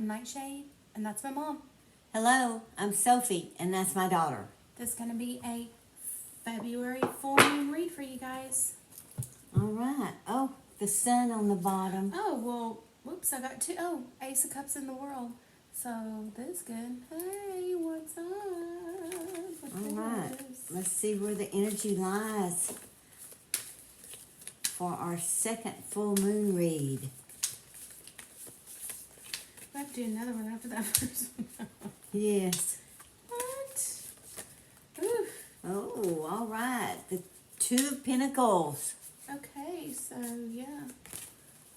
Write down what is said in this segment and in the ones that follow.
I'm NightShade, and that's my mom. Hello, I'm Sophie, and that's my daughter. This is going to be a February full moon read for you guys. All right. Oh, the sun on the bottom. Oh, well, whoops, I got two. Oh, Ace of Cups in the world. So, this is good. Hey, what's up? All right. Let's see where the energy lies for our second full moon read. I have to do another one after that first one. Yes. What? Oof. Oh, all right. The Two of Pentacles. Okay, so, yeah.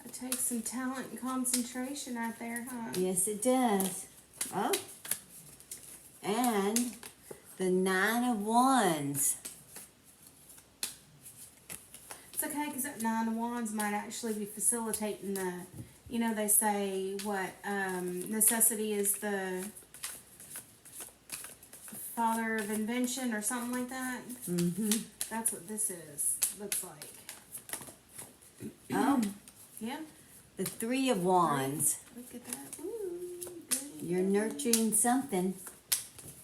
It takes some talent and concentration right there, huh? Yes, it does. Oh. And the Nine of Wands. It's okay, because that Nine of Wands might actually be facilitating the, you know, they say what, necessity is the father of invention or something like that. Mm-hmm. That's what this is, looks like. Oh. Yeah. The Three of Wands. Look at that. Ooh, goody, You're goody. nurturing something.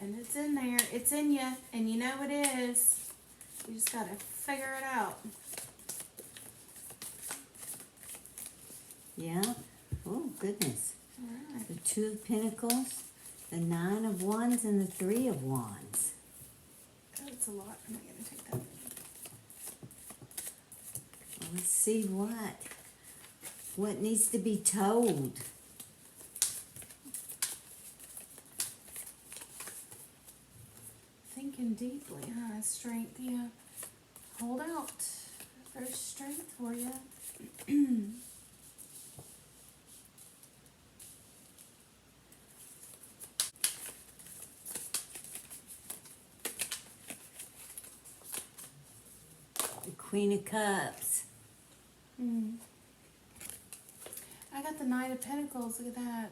And it's in there. It's in you. And you know it is. You just got to figure it out. Yeah. Oh, goodness. All right. The Two of Pentacles, the Nine of Wands, and the Three of Wands. Oh, it's a lot. I'm not going to take that. Well, let's see what needs to be told. Thinking deeply, huh? Strength, yeah. Hold out. There's strength for you. The Queen of Cups. I got the Knight of Pentacles. Look at that.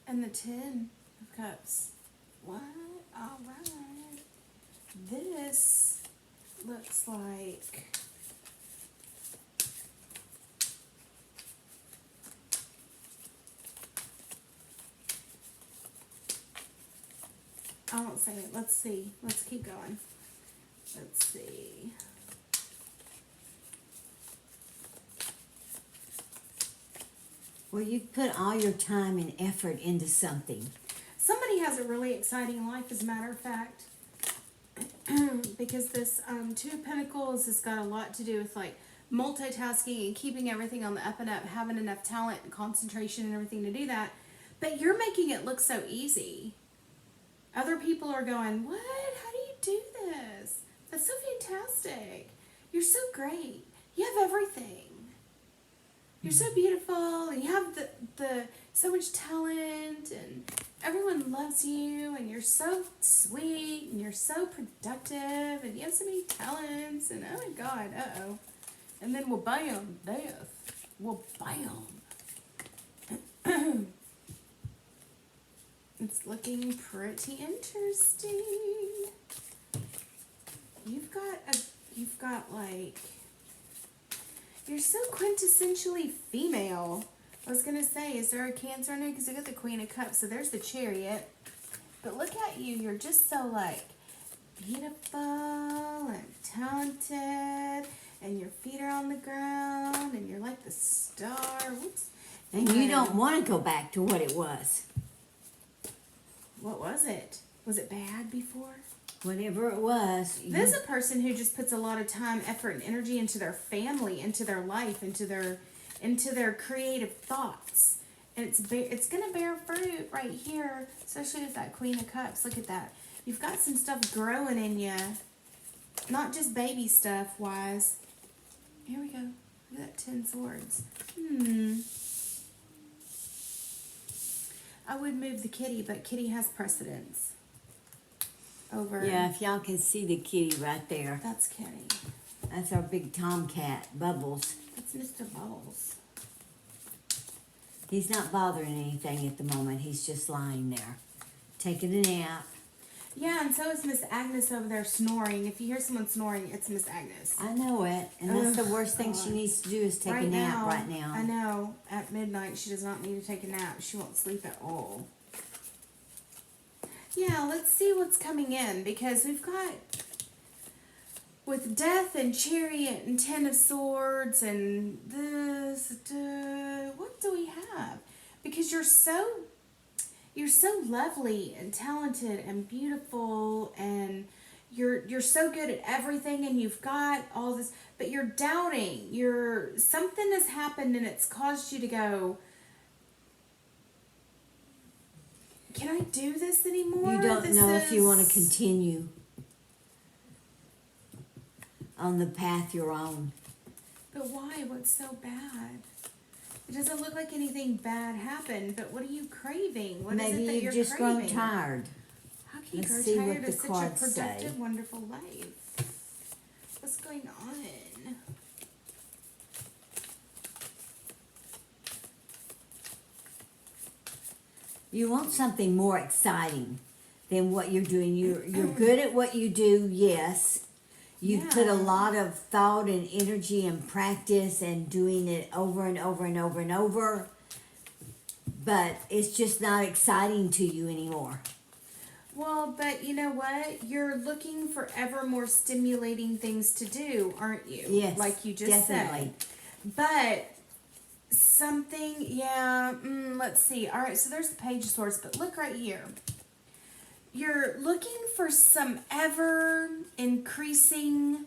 And the Ten of Cups. What? All right. This looks like I won't say it. Let's see. Let's keep going. Let's see. Well, you put all your time and effort into something. Somebody has a really exciting life, as a matter of fact, because this Two of Pentacles has got a lot to do with like multitasking and keeping everything on the up and up, having enough talent and concentration and everything to do that. But you're making it look so easy. Other people are going, what? How do you do this? That's so fantastic. You're so great. You have everything. You're so beautiful, and you have the so much talent, and everyone loves you, and you're so sweet, and you're so productive, and you have so many talents, and oh my God, uh-oh. And then well, bam, death. Well, bam. It's looking pretty interesting. You've got like, you're so quintessentially female. I was going to say, is there a Cancer in there? Because you got the Queen of Cups, so there's the Chariot. But look at you. You're just so, like, beautiful and talented. And your feet are on the ground. And you're like the star. Whoops. And you don't want to go back to what it was. What was it? Was it bad before? Whatever it was. This is a person who just puts a lot of time, effort, and energy into their family, into their life, into their creative thoughts, and it's gonna bear fruit right here, especially with that Queen of Cups. Look at that. You've got some stuff growing in you, not just baby stuff wise. Here we go. Look at that 10 swords. I would move the kitty, but kitty has precedence over. Yeah, if y'all can see the kitty right there. That's Kitty. That's our big tomcat, Bubbles. That's Mr. Bubbles. He's not bothering anything at the moment. He's just lying there, taking a nap. Yeah, and so is Miss Agnes over there snoring. If you hear someone snoring, it's Miss Agnes. I know it, and that's Oh, the worst thing she God. needs to do is take a nap right now. I know. At midnight, she does not need to take a nap. She won't sleep at all. Yeah, let's see what's coming in, because we've got, with Death and Chariot and Ten of Swords and this, what do we have? Because you're so lovely and talented and beautiful, and you're so good at everything, and you've got all this, but you're doubting. Something has happened and it's caused you to go, can I do this anymore? You don't know if you want to continue on the path you're on. But why? What's so bad? It doesn't look like anything bad happened, but what are you craving? What is Maybe it that you've you're just craving? grown tired. How can you Let's grow see tired what of the such a cards say. productive, wonderful life? What's going on? You want something more exciting than what you're doing. You're good at what you do, yes. You've put a lot of thought and energy and practice and doing it over and over and over and over. But it's just not exciting to you anymore. Well, but you know what? You're looking for ever more stimulating things to do, aren't you? Yes, like you just definitely. said. But something, yeah, let's see. All right, so there's the Page of Swords, but look right here. You're looking for some ever increasing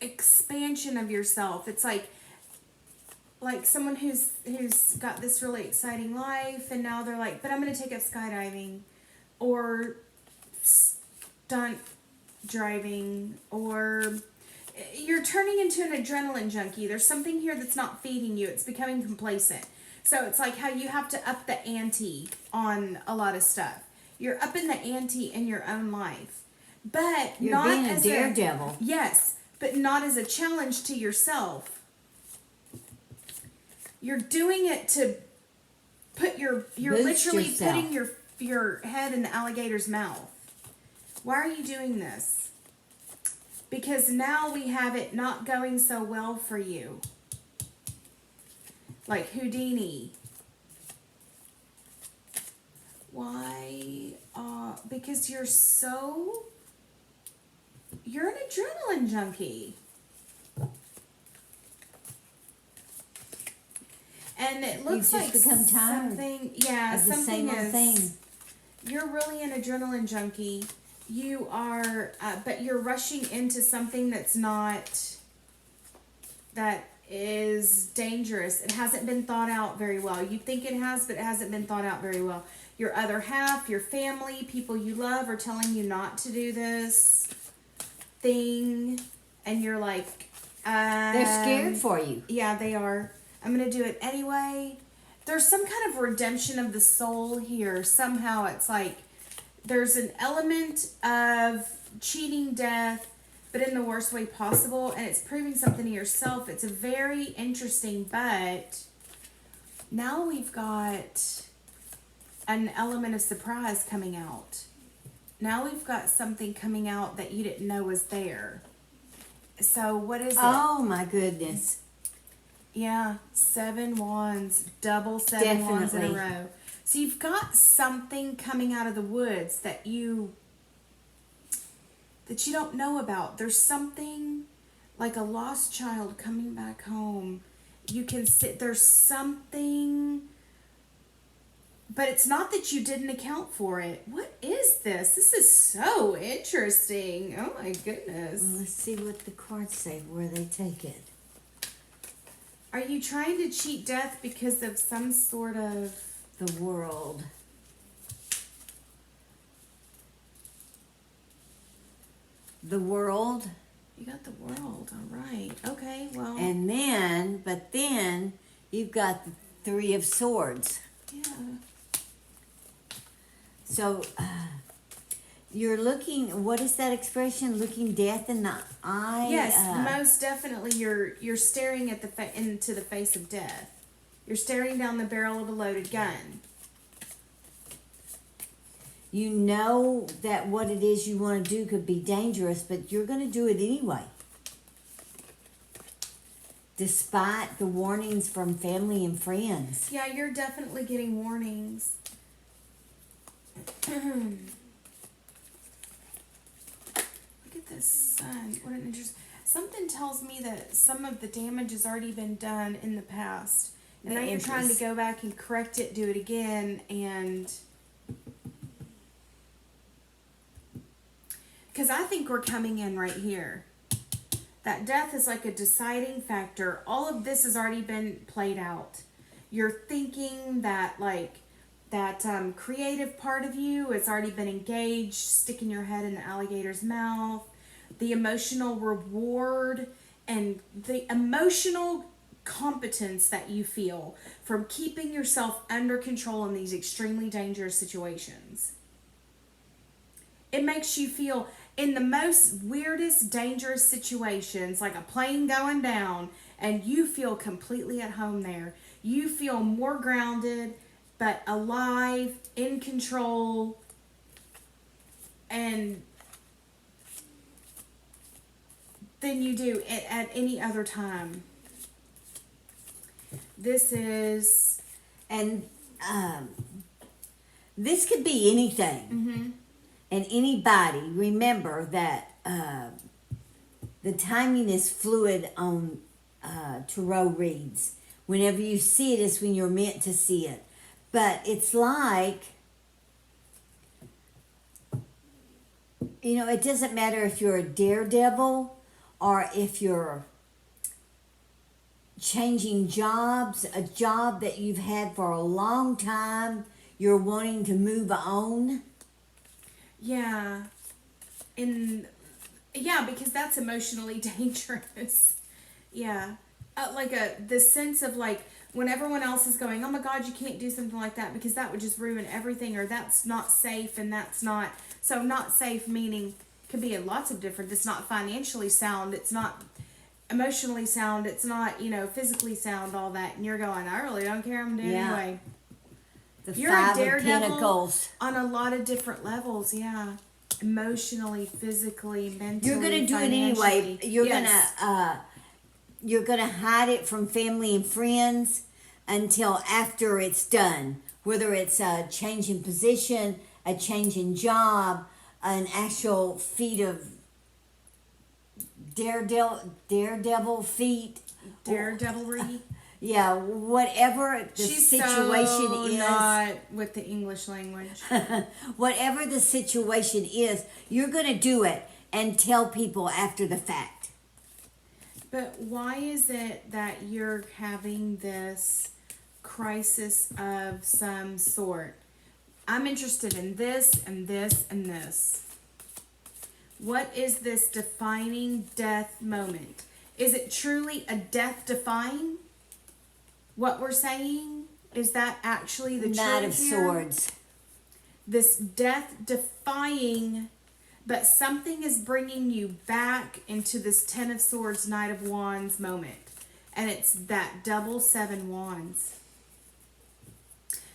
expansion of yourself. It's like someone who's got this really exciting life, and now they're like, but I'm going to take up skydiving or stunt driving, or you're turning into an adrenaline junkie. There's something here that's not feeding you. It's becoming complacent. So it's like how you have to up the ante on a lot of stuff. You're upping the ante in your own life. But You're not being a as daredevil. yes, but not as a challenge to yourself. You're doing it to put you're Boost literally yourself. putting your head in the alligator's mouth. Why are you doing this? Because now we have it not going so well for you. Like Houdini. Why? Because you're an adrenaline junkie. And it looks You've like just become tired something, yeah, of the something same old thing. You're really an adrenaline junkie. You are, but you're rushing into something that is dangerous. It hasn't been thought out very well. You think it has, but it hasn't been thought out very well. Your other half, your family, people you love are telling you not to do this thing, and you're like, They're scared for you. yeah, they are. I'm going to do it anyway. There's some kind of redemption of the soul here. Somehow it's like there's an element of cheating death, but in the worst way possible, and it's proving something to yourself. It's a very interesting, but now we've got an element of surprise coming out. Now we've got something coming out that you didn't know was there. So what is it? Oh my goodness. Yeah, 7 wands, double 7 wands in a Definitely. row. So you've got something coming out of the woods that you don't know about. There's something like a lost child coming back home. You can sit, there's something, but it's not that you didn't account for it. What is this? This is so interesting. Oh my goodness. Well, let's see what the cards say, where they take it. Are you trying to cheat death because of some sort of... The World. The World. You got the World, all right. Okay, well... And then you've got the Three of Swords. yeah. So, you're looking, what is that expression? Looking death in the eye? Yes, most definitely you're staring at into the face of death. You're staring down the barrel of a loaded gun. You know that what it is you want to do could be dangerous, but you're going to do it anyway. Despite the warnings from family and friends. Yeah, you're definitely getting warnings. Look at this sun. What an interesting... Something tells me that some of the damage has already been done in the past. And now you're trying to go back and correct it, do it again, and... Because I think we're coming in right here. That death is like a deciding factor. All of this has already been played out. You're thinking that, like, that creative part of you has already been engaged, sticking your head in the alligator's mouth. The emotional reward and the emotional competence that you feel from keeping yourself under control in these extremely dangerous situations. It makes you feel in the most weirdest, dangerous situations, like a plane going down, and you feel completely at home there. You feel more grounded, but alive, in control, and than you do at any other time. This is... And this could be anything. Mm-hmm. And anybody, remember that the timing is fluid on tarot reads. Whenever you see it is when you're meant to see it. But it's like, you know, it doesn't matter if you're a daredevil or if you're changing jobs, a job that you've had for a long time, you're wanting to move on. Yeah. Because that's emotionally dangerous. Yeah. The sense of like, when everyone else is going, oh my God, you can't do something like that because that would just ruin everything, or that's not safe and that's not... So not safe meaning, could be in lots of different... It's not financially sound, it's not emotionally sound, it's not, physically sound, all that. And you're going, I really don't care, I'm doing it anyway. You're a daredevil on a lot of different levels, yeah. Emotionally, physically, mentally, you're gonna do it anyway. You're gonna hide it from family and friends until after it's done. Whether it's a change in position, a change in job, an actual feat of daredevil feat, daredevilry. Yeah, whatever the situation is. Not with the English language. Whatever the situation is, you're going to do it and tell people after the fact. But why is it that you're having this crisis of some sort? I'm interested in this and this and this. What is this defining death moment? Is it truly a death defying? What we're saying, is that actually the Knight truth of here? Swords. This death defying, but something is bringing you back into this Ten of Swords, Knight of Wands moment. And it's that double 7 wands.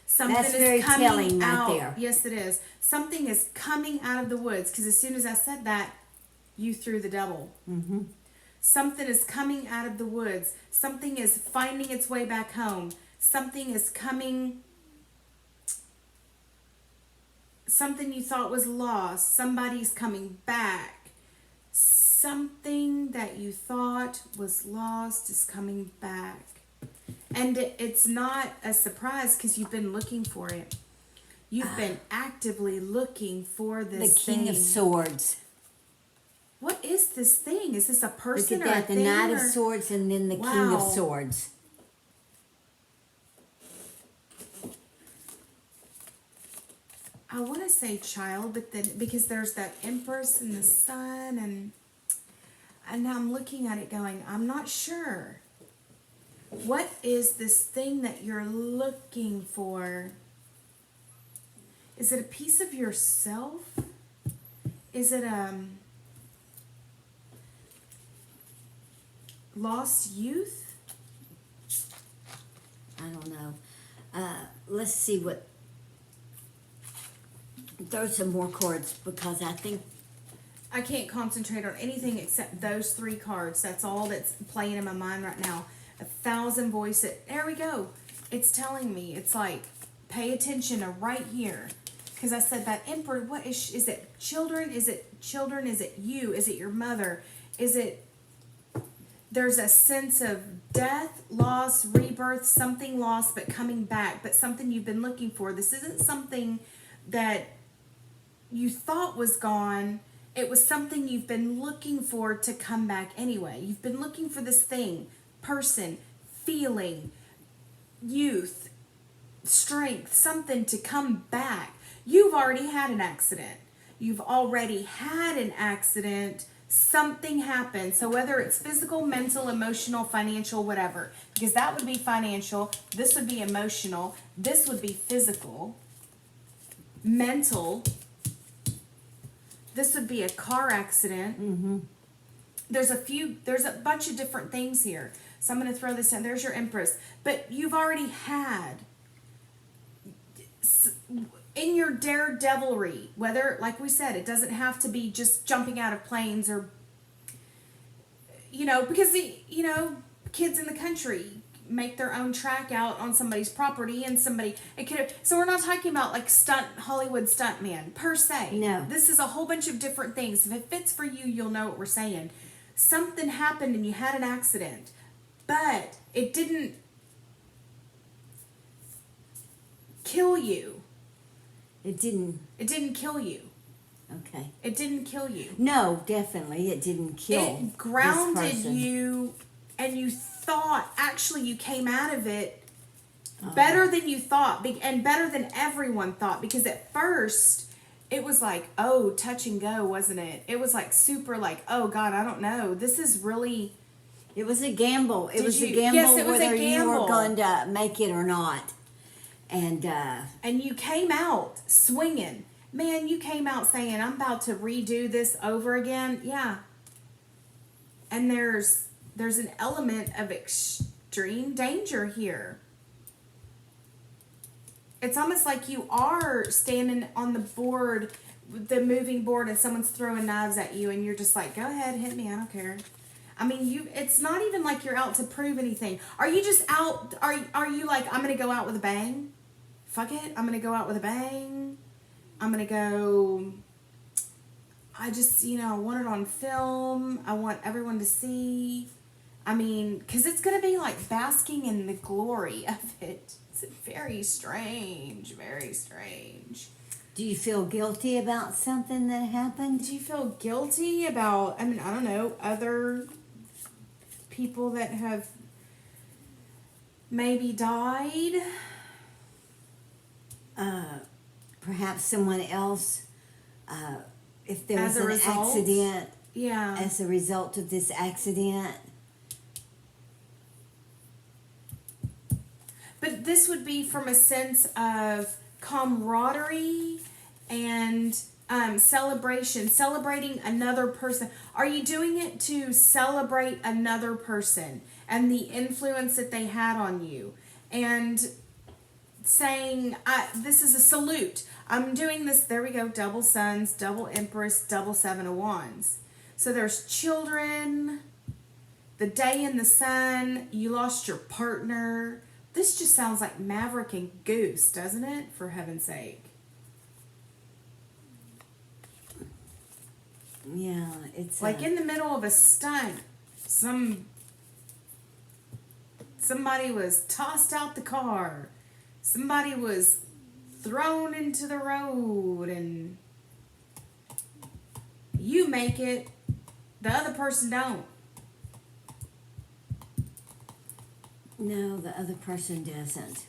Something That's is very coming telling right out. there. Yes, it is. Something is coming out of the woods. Because as soon as I said that, you threw the double. Mm-hmm. Something is coming out of the woods. Something is finding its way back home. Something is coming. Something you thought was lost. Somebody's coming back. Something that you thought was lost is coming back. And it's not a surprise because you've been looking for it. You've been actively looking for this The King thing. of Swords. What is this thing? Is this a person Look or at a that, the thing? Knight of or- Swords and then the King of Wow. Swords. I want to say child, but then because there's that Empress and the Sun, and now I'm looking at it going, I'm not sure. What is this thing that you're looking for? Is it a piece of yourself? Is it lost youth? I don't know. Let's see what Throw some more cards because I think I can't concentrate on anything except those 3 cards. That's all that's playing in my mind right now. 1,000 voices. There we go. It's telling me. It's like, pay attention to right here. Because I said that Emperor, what is it children? Is it children? Is it you? Is it your mother? Is it, there's a sense of death, loss, rebirth, something lost but coming back, but something you've been looking for. This isn't something that you thought was gone. It was something you've been looking for to come back anyway. You've been looking for this thing, person, feeling, youth, strength, something to come back. You've already had an accident. You've already had an accident. Something happened. So whether it's physical, mental, emotional, financial, whatever, because that would be financial, this would be emotional, this would be physical, mental, this would be a car accident. mm-hmm. There's a bunch of different things here. So I'm going to throw this in. There's your Empress. But you've already had, in your daredevilry, whether, like we said, it doesn't have to be just jumping out of planes or, because, kids in the country make their own track out on somebody's property and so we're not talking about like Hollywood stunt man per se. No. This is a whole bunch of different things. If it fits for you, you'll know what we're saying. Something happened and you had an accident, but it didn't kill you. It didn't. It didn't kill you. Okay. It didn't kill you. No, definitely it didn't kill. It grounded this person. you, and you thought, actually you came out of it better than you thought, and better than everyone thought, because at first it was like, oh, touch and go, wasn't it? It was like super like, oh God, I don't know. This is really... It was a gamble. It was a Yes, gamble it was a whether you gamble. were going to make it or not. And you came out swinging. Man, you came out saying, I'm about to redo this over again. Yeah. And there's an element of extreme danger here. It's almost like you are standing on the board, the moving board, and someone's throwing knives at you, and you're just like, go ahead, hit me, I don't care. I mean, it's not even like you're out to prove anything. Are you just out, are you like, I'm going to go out with a bang? Fuck it, I'm going to go out with a bang. I'm going to go, I just, I want it on film. I want everyone to see. I mean, because it's going to be like basking in the glory of it. It's very strange, very strange. do you feel guilty about something that happened? Do you feel guilty about, I don't know, other people that have maybe died? Perhaps someone else, if there was As a an result? accident, Yeah. as a result of this accident. But this would be from a sense of camaraderie and celebration, celebrating another person. Are you doing it to celebrate another person and the influence that they had on you? And saying, this is a salute. I'm doing this. There we go. Double suns, double empress, double 7 of wands. So there's children, the day in the sun, you lost your partner. This just sounds like Maverick and Goose, doesn't it? For heaven's sake. Yeah, it's Like in the middle of a stunt, somebody was tossed out the car. Somebody was thrown into the road, and you make it, the other person don't. No, the other person doesn't.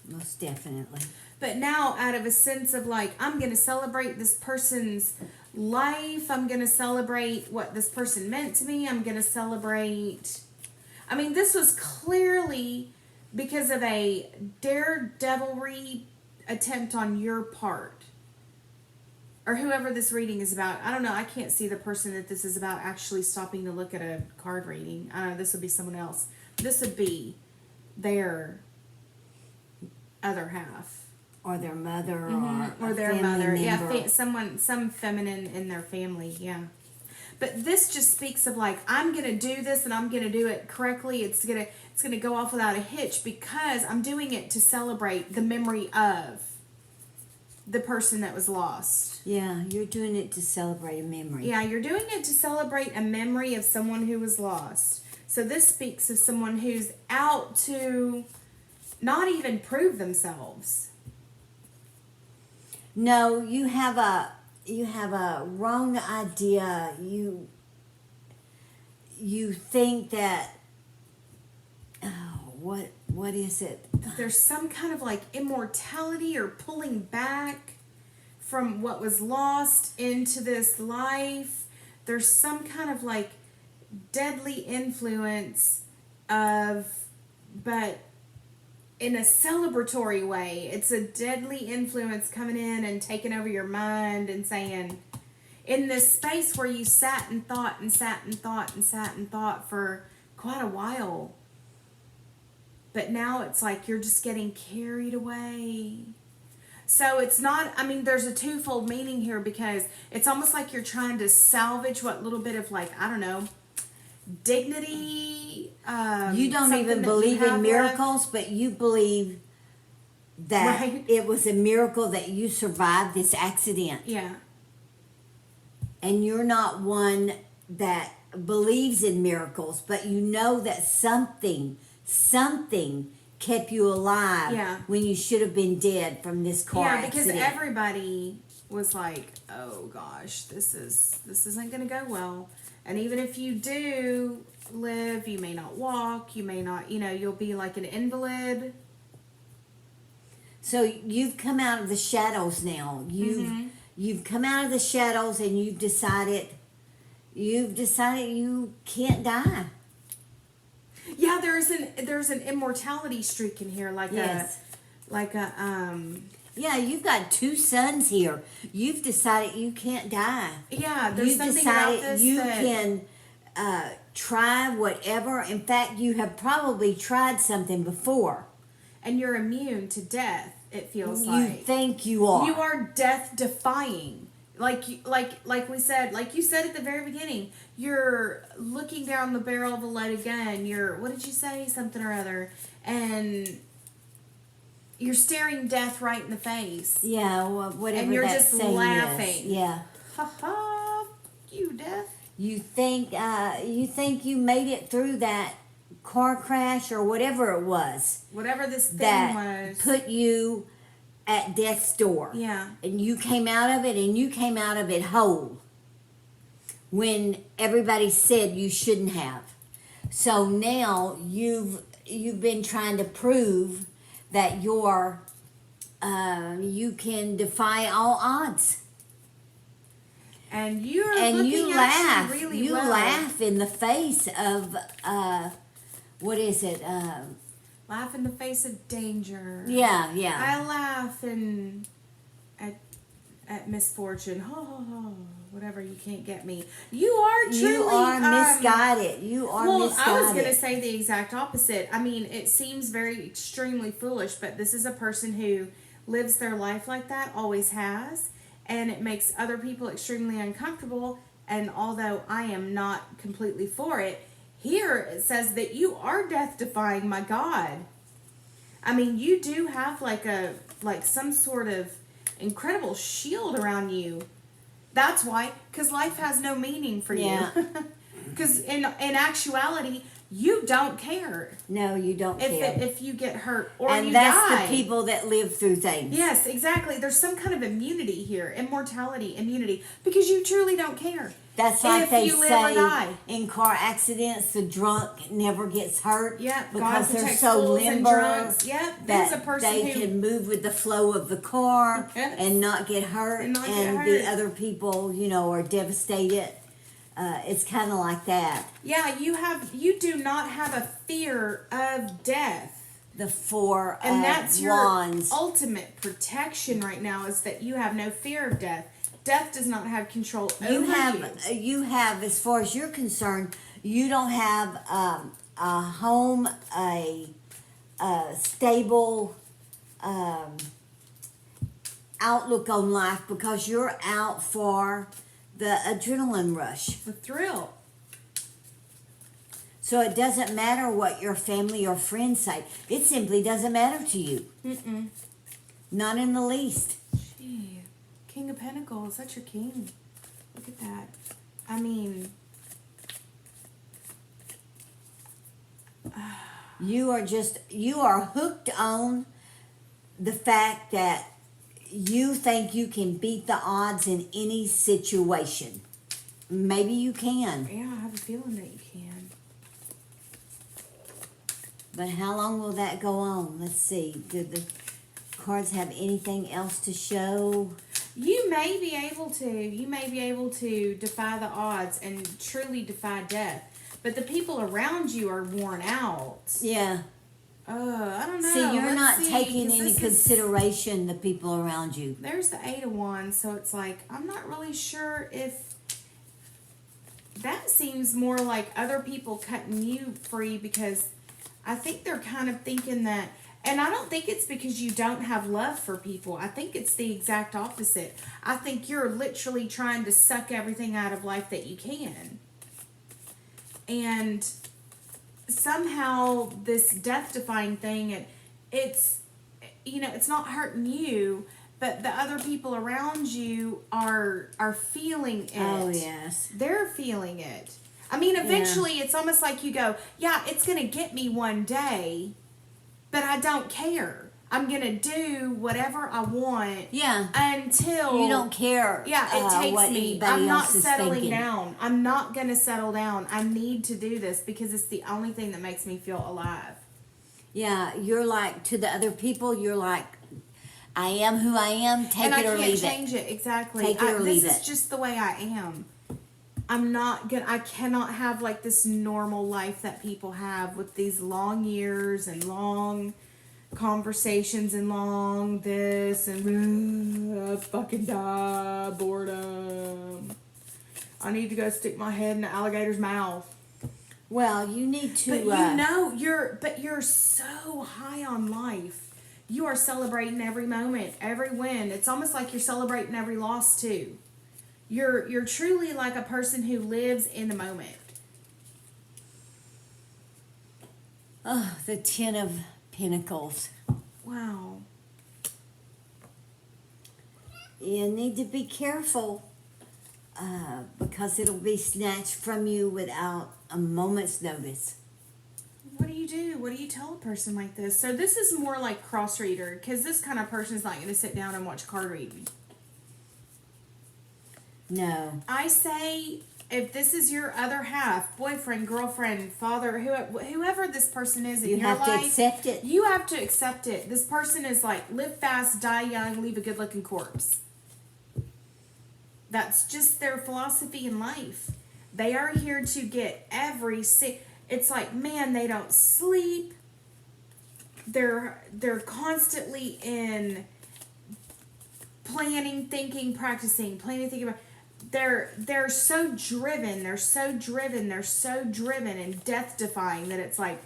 Most definitely. But now, out of a sense of like, I'm going to celebrate this person's life. I'm going to celebrate what this person meant to me. I'm going to celebrate. I mean, this was clearly because of a daredevilry attempt on your part. Or whoever this reading is about. I don't know. I can't see the person that this is about actually stopping to look at a card reading. I don't know. This would be someone else. This would be their other half. or their mother, or a their family mother. member. Yeah, some feminine in their family. Yeah. But this just speaks of like, I'm gonna do this and I'm gonna do it correctly. It's gonna go off without a hitch because I'm doing it to celebrate the memory of the person that was lost. Yeah, you're doing it to celebrate a memory. Yeah, you're doing it to celebrate a memory of someone who was lost. So this speaks of someone who's out to not even prove themselves. No, you have a wrong idea. You think that, what is it? There's some kind of like immortality or pulling back from what was lost into this life. There's some kind of like deadly influence but in a celebratory way. It's a deadly influence coming in and taking over your mind and saying, in this space where you sat and thought and sat and thought and sat and thought for quite a while, but now it's like you're just getting carried away. So it's not, I mean, there's a twofold meaning here because it's almost like you're trying to salvage what little bit of like, I don't know, dignity. You don't even believe in miracles, but you believe that it was a miracle that you survived this accident. Yeah. And you're not one that believes in miracles, but you know that something kept you alive when you should have been dead from this car accident. Yeah, because everybody was like, oh gosh, this isn't going to go well. And even if you do live, you may not walk, you may not, you'll be like an invalid. So you've come out of the shadows now. You've come out of the shadows and you've decided you can't die. Yeah, there's an immortality streak in here, Yeah, you've got 2 sons here. You've decided you can't die. Yeah, there's something decided about this you that can try whatever. In fact, you have probably tried something before. And you're immune to death, it feels You like. think you are. You are death defying. Like we said, like you said at the very beginning, you're looking down the barrel of a loaded gun. What did you say? Something or other. And you're staring death right in the face. Yeah, well, whatever and you're that just saying laughing. is. Yeah. Ha ha, you death. You think you made it through that car crash or whatever it was. Whatever this thing that was. Put you at death's door. Yeah. And you came out of it, and you came out of it whole. When everybody said you shouldn't have. So now you've been trying to prove that you can defy all odds. And you're and looking you at laugh. really you well. laugh in the face of what is it? Laugh in the face of danger. Yeah. I laugh at misfortune. Ha ha ha. Whatever, you can't get me. You are truly. You are misguided. You are misguided. I was going to say the exact opposite. I mean, it seems very extremely foolish, but this is a person who lives their life like that, always has, and it makes other people extremely uncomfortable. And although I am not completely for it, here it says that you are death defying. My God, I mean, you do have like some sort of incredible shield around you. That's why, because life has no meaning for you. Because in actuality, you don't care. No, you don't care. If you get hurt or you die. And that's the people that live through things. Yes, exactly. There's some kind of immunity here. Immortality, immunity. Because you truly don't care. That's like if they you live or say die. in car accidents, the drunk never gets hurt. Yep, because God they're protects so fools and limber drunks. Yep, there's that a person they who can move with the flow of the car Yes. and not get hurt. And not get and hurt. the other people, are devastated. It's kind of like that. Yeah, you do not have a fear of death. The 4 And that's your wands. ultimate protection right now, is that you have no fear of death. Death does not have control over You have, as far as you're concerned, you don't have a home, a stable outlook on life because you're out for the adrenaline rush. The thrill. So it doesn't matter what your family or friends say. It simply doesn't matter to you. Mm-mm. Not in the least. Gee. King of Pentacles. That's your king. Look at that. I mean... You are hooked on the fact that you think you can beat the odds in any situation. Maybe you can. Yeah, I have a feeling that you can. But how long will that go on? Let's see. Do the cards have anything else to show? You may be able to. You may be able to defy the odds and truly defy death. But the people around you are worn out. Yeah. I don't know. See, you're Let's not see, taking 'cause into consideration the people around you. There's the 8 of Wands, so it's like, I'm not really sure if... That seems more like other people cutting you free, because I think they're kind of thinking that... And I don't think it's because you don't have love for people. I think it's the exact opposite. I think you're literally trying to suck everything out of life that you can. And somehow this death-defying thing, it's, you know, it's not hurting you, but the other people around you are feeling it. Oh, yes. They're feeling it. I mean, eventually it's almost like you go, yeah, it's going to get me one day, but I don't care. I'm going to do whatever I want. Yeah. Until... You don't care. Yeah, it takes what me. anybody I'm not else is settling thinking. down. I'm not going to settle down. I need to do this because it's the only thing that makes me feel alive. Yeah, you're like, to the other people, you're like, I am who I am, take it or leave it. And I can't change it. Exactly. Take it or leave this it. is just the way I am. I'm not gonna. I cannot have like this normal life that people have with these long years and long conversations and long this and fucking die, boredom. I need to go stick my head in the alligator's mouth. Well, you need to. But you know, you're so high on life. You are celebrating every moment, every win. It's almost like you're celebrating every loss too. You're truly like a person who lives in the moment. Oh, the 10 of Pentacles. Wow. You need to be careful because it'll be snatched from you without a moment's notice. What do you do? What do you tell a person like this? So this is more like cross reader, because this kind of person is not going to sit down and watch card reading. No. I say, if this is your other half, boyfriend, girlfriend, father, whoever this person is in You your have life, to accept it. you have to accept it. This person is like, live fast, die young, leave a good looking corpse. That's just their philosophy in life. They are here to get it's like, man, they don't sleep. They're constantly in planning, thinking, practicing, planning, thinking about. They're so driven. They're so driven and death defying that it's like,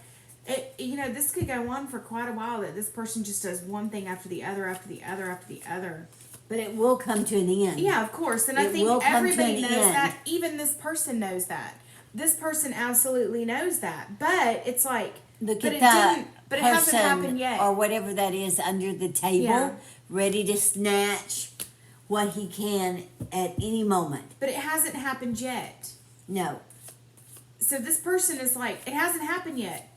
this could go on for quite a while, that this person just does one thing after the other, after the other, after the other. But it will come to an end. Yeah, of course. And I think everybody knows that. Even this person knows that. This person absolutely knows that. But it's like, Look but at it that didn't. But it hasn't happened yet. or whatever that is under the table, Yeah. ready to snatch what he can at any moment. But it hasn't happened yet. No. So this person is like, it hasn't happened yet.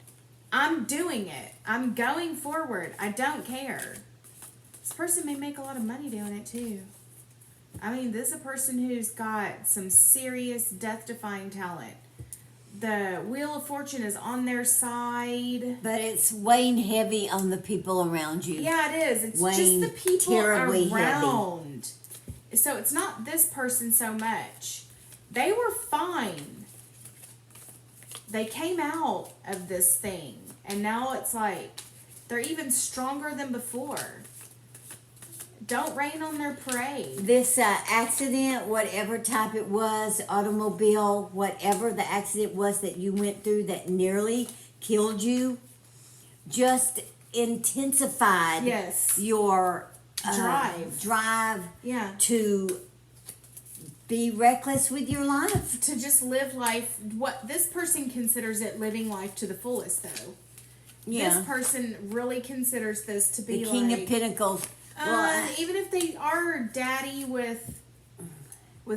I'm doing it. I'm going forward. I don't care. This person may make a lot of money doing it too. I mean, this is a person who's got some serious death-defying talent. The Wheel of Fortune is on their side. But it's weighing heavy on the people around you. Yeah, it is. It's Weighing just the people terribly around. So it's not this person so much. They were fine. They came out of this thing. And now it's like, they're even stronger than before. Don't rain on their parade. This accident, whatever type it was, automobile, whatever the accident was that you went through that nearly killed you, just intensified Yes. your drive Yeah. to be reckless with your life. To just live life, what this person considers it living life to the fullest, though. Yeah. This person really considers this to be The King like, of Pentacles. Well, even if they are daddy with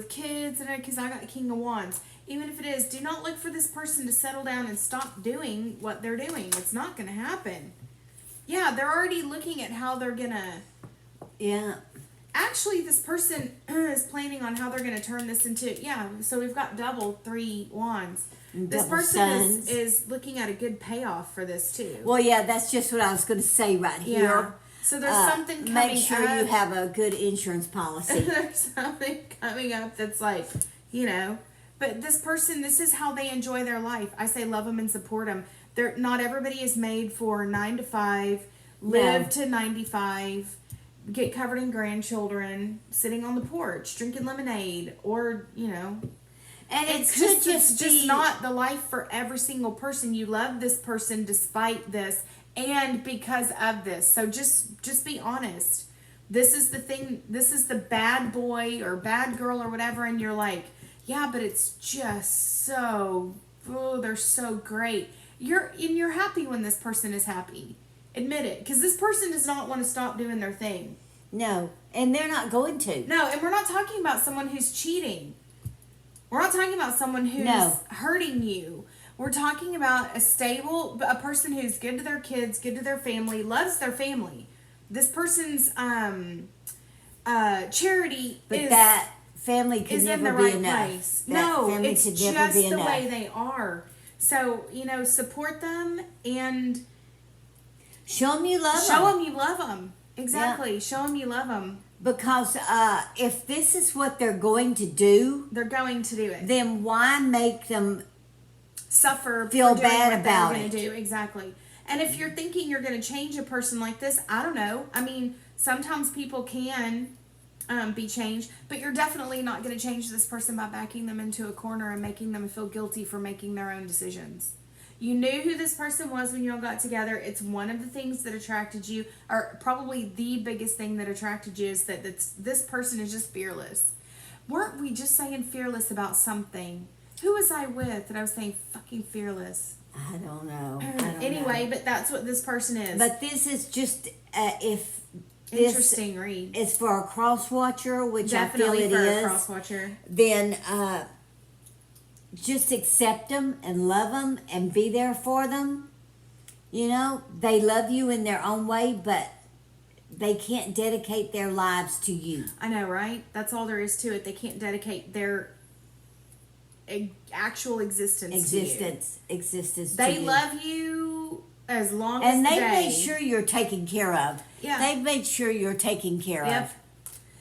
kids, and because I got King of Wands, even if it is, do not look for this person to settle down and stop doing what they're doing. It's not going to happen. Yeah, they're already looking at how they're going to. yeah. Actually, this person is planning on how they're going to turn this into. Yeah, so we've got double 3 wands. This Double person suns. is looking at a good payoff for this too. Well, yeah, that's just what I was going to say right Yeah. here. So there's something coming Make sure up. you have a good insurance policy. There's something coming up that's like, you know, but this person, this is how they enjoy their life. I say love them and support them. They're not everybody is made for 9 to 5, live No. to 95, get covered in grandchildren, sitting on the porch, drinking lemonade, or, you know. And it It's could just be not the life for every single person. You love this person despite this and because of this. So just be honest. This is the thing. This is the bad boy or bad girl or whatever, and you're like, yeah, but it's just so. Oh, they're so great. You're happy when this person is happy. Admit it, because this person does not want to stop doing their thing. No, and they're not going to. No, and we're not talking about someone who's cheating. We're not talking about someone who's hurting you. We're talking about a person who's good to their kids, good to their family, loves their family. This person's charity But that family could is in never the be right enough. place. That No, family it's could just never be the enough. way they are. So, support them and Show them you love show them. them you love them. Exactly. Show them you love them. Because if this is what they're going to do, They're going to do it. then why make them Suffer, feel for doing bad what about they're it? gonna do. Exactly. And if you're thinking you're going to change a person like this, I don't know. I mean, sometimes people can be changed, but you're definitely not going to change this person by backing them into a corner and making them feel guilty for making their own decisions. You knew who this person was when you all got together. It's one of the things that attracted you, or probably the biggest thing that attracted you, is that this person is just fearless. Weren't we just saying fearless about something? Who was I with that I was saying fucking fearless? I don't know. Anyway, but that's what this person is. But this is just if this Interesting read. is for a cross watcher, which Definitely I feel for it a is, cross watcher. then just accept them and love them and be there for them. They love you in their own way, but they can't dedicate their lives to you. I know, right? That's all there is to it. They can't dedicate their actual existence to you. Existence They to you. love you as long And as they've they made sure you're taken care of. Yeah. They've made sure you're taken care Yep. of.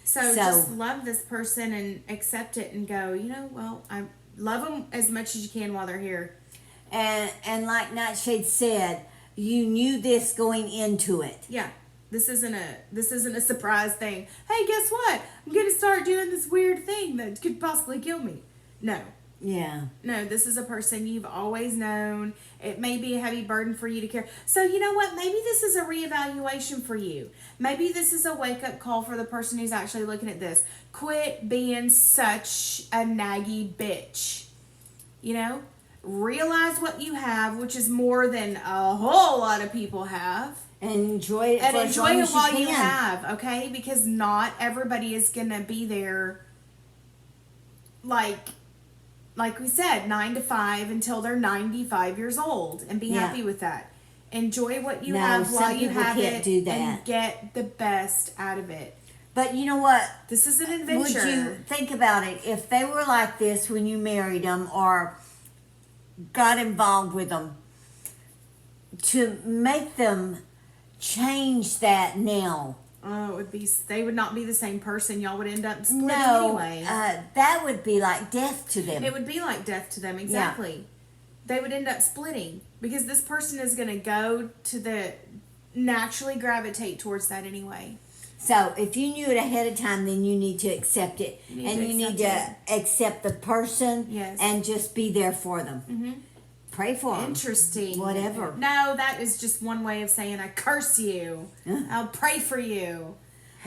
So just love this person and accept it and go, well, I love them as much as you can while they're here. And like NightShade said, you knew this going into it. Yeah. This isn't a surprise thing. Hey, guess what? I'm going to start doing this weird thing that could possibly kill me. No. Yeah. No, this is a person you've always known. It may be a heavy burden for you to carry. So you know what? Maybe this is a reevaluation for you. Maybe this is a wake-up call for the person who's actually looking at this. Quit being such a naggy bitch. Realize what you have, which is more than a whole lot of people have. And enjoy it And for as long enjoy it as while you you can. have, okay? Because not everybody is going to be there like we said, 9 to 5 until they're 95 years old, and be happy with that. Enjoy what you have while you have it, do that. and get the best out of it. But you know what? This is an adventure. Would you think about it? If they were like this when you married them or got involved with them, to make them change that now. Oh, they would not be the same person. Y'all would end up splitting No, anyway. that would be like death to them. It would be like death to them, exactly. They would end up splitting because this person is going to go to naturally gravitate towards that anyway. So if you knew it ahead of time, then you need to accept it. You need to accept the person and just be there for them. Mm-hmm. Pray for them. Interesting. Whatever. No, that is just one way of saying I curse you. I'll pray for you.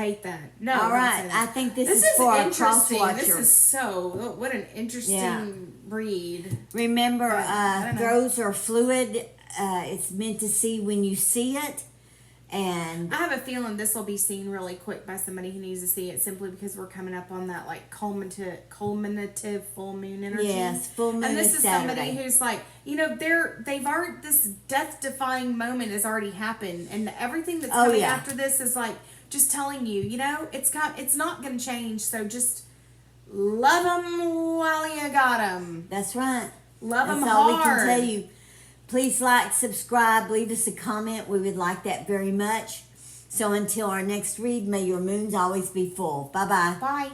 hate that. No. All don't right. say that. I think this is for a cross interesting. watcher. This is so. What an interesting read. Remember, I don't know. throws are fluid. It's meant to see when you see it. And I have a feeling this will be seen really quick by somebody who needs to see it, simply because we're coming up on that like culminative full moon energy. yes, full moon And this is is Saturday. somebody who's like, you know, they've already, this death defying moment has already happened, and everything that's coming yeah. after this is like just telling you, you know, it's not going to change. So just love them while you got them. That's right. Love them That's all hard. we can tell you. Please like, subscribe, leave us a comment. We would like that very much. So until our next read, may your moons always be full. Bye-bye. Bye.